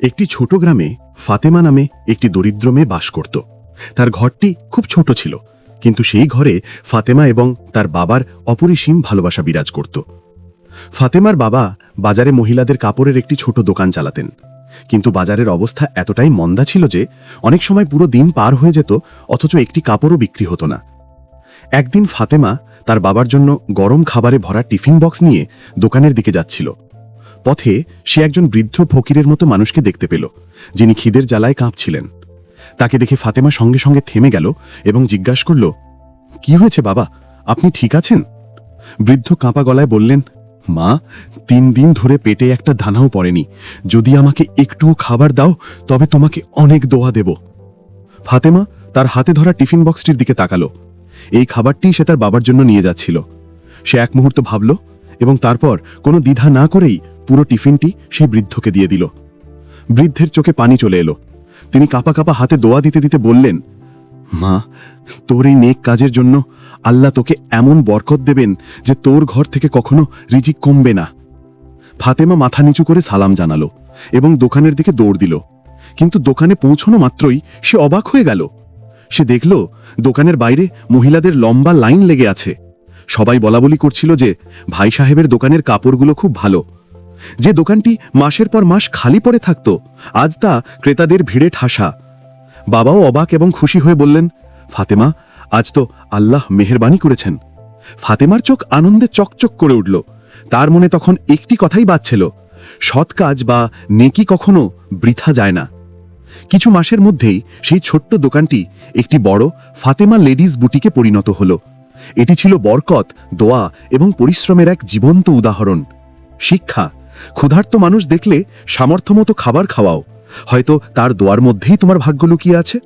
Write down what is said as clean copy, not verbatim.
একটি ছোট গ্রামে ফাতেমা নামে একটি দরিদ্র মেয়ে বাস করত। তার ঘরটি খুব ছোট ছিল, কিন্তু সেই ঘরে ফাতেমা এবং তার বাবার অপরিসীম ভালোবাসা বিরাজ করত। ফাতেমার বাবা বাজারে মহিলাদের কাপড়ের একটি ছোট দোকান চালাতেন, কিন্তু বাজারের অবস্থা এতটাই মন্দা ছিল যে অনেক সময় পুরো দিন পার হয়ে যেত, অথচ একটি কাপড়ও বিক্রি হতো না। একদিন ফাতেমা তার বাবার জন্য গরম খাবারে ভরা টিফিন বক্স নিয়ে দোকানের দিকে যাচ্ছিল। পথে সে একজন বৃদ্ধ ফকিরের মতো মানুষকে দেখতে পেল, যিনি খিদের জ্বালায় কাঁপছিলেন। তাকে দেখে ফাতেমা সঙ্গে সঙ্গে থেমে গেল এবং জিজ্ঞাসা করল, কি হয়েছে বাবা, আপনি ঠিক আছেন? বৃদ্ধ কাঁপা গলায় বললেন, মা, 3 দিন ধরে পেটে একটা দানাও পড়েনি। যদি আমাকে একটুও খাবার দাও তবে তোমাকে অনেক দোয়া দেব। ফাতেমা তার হাতে ধরা টিফিন বক্সটির দিকে তাকালো। এই খাবারটি সে তার বাবার জন্য নিয়ে যাচ্ছিল। সে এক মুহূর্ত ভাবল এবং তারপর কোনো দ্বিধা না করেই পুরো টিফিনটি সেই বৃদ্ধকে দিয়ে দিল। বৃদ্ধের চোখে পানি চলে এলো। তিনি কাঁপা কাঁপা হাতে দোয়া দিতে দিতে বললেন, মা, তোর এই নেক কাজের জন্য আল্লাহ তোকে এমন বরকত দেবেন যে তোর ঘর থেকে কখনো রিজিক কমবে না। ফাতেমা মাথা নিচু করে সালাম জানালো এবং দোকানের দিকে দৌড় দিল। কিন্তু দোকানে পৌঁছানো মাত্রই সে অবাক হয়ে গেল। সে দেখল দোকানের বাইরে মহিলাদের লম্বা লাইন লেগে আছে। সবাই বলাবলি করছিল যে ভাই সাহেবের দোকানের কাপড়গুলো খুব ভালো। যে দোকানটি মাসের পর মাস খালি পড়ে থাকত, আজ তা ক্রেতাদের ভিড়ে ঠাসা। বাবাও অবাক এবং খুশি হয়ে বললেন, ফাতেমা, আজ তো আল্লাহ মেহেরবানি করেছেন। ফাতেমার চোখ আনন্দে চকচক করে উঠল। তার মনে তখন একটি কথাই বাজছিল, সৎ কাজ বা নেকি কখনো বৃথা যায় না। কিছু মাসের মধ্যেই সেই ছোট্ট দোকানটি একটি বড় ফাতেমা লেডিজ বুটিকে পরিণত হল। এটি ছিল বরকত, দোয়া এবং পরিশ্রমের এক জীবন্ত উদাহরণ। শিক্ষা: ক্ষুধার্ত মানুষ দেখলে সামর্থ্যমতো খাবার খাওয়াও, হয়তো তার দোয়ার মধ্যেই তোমার ভাগ্য লুকিয়ে আছে।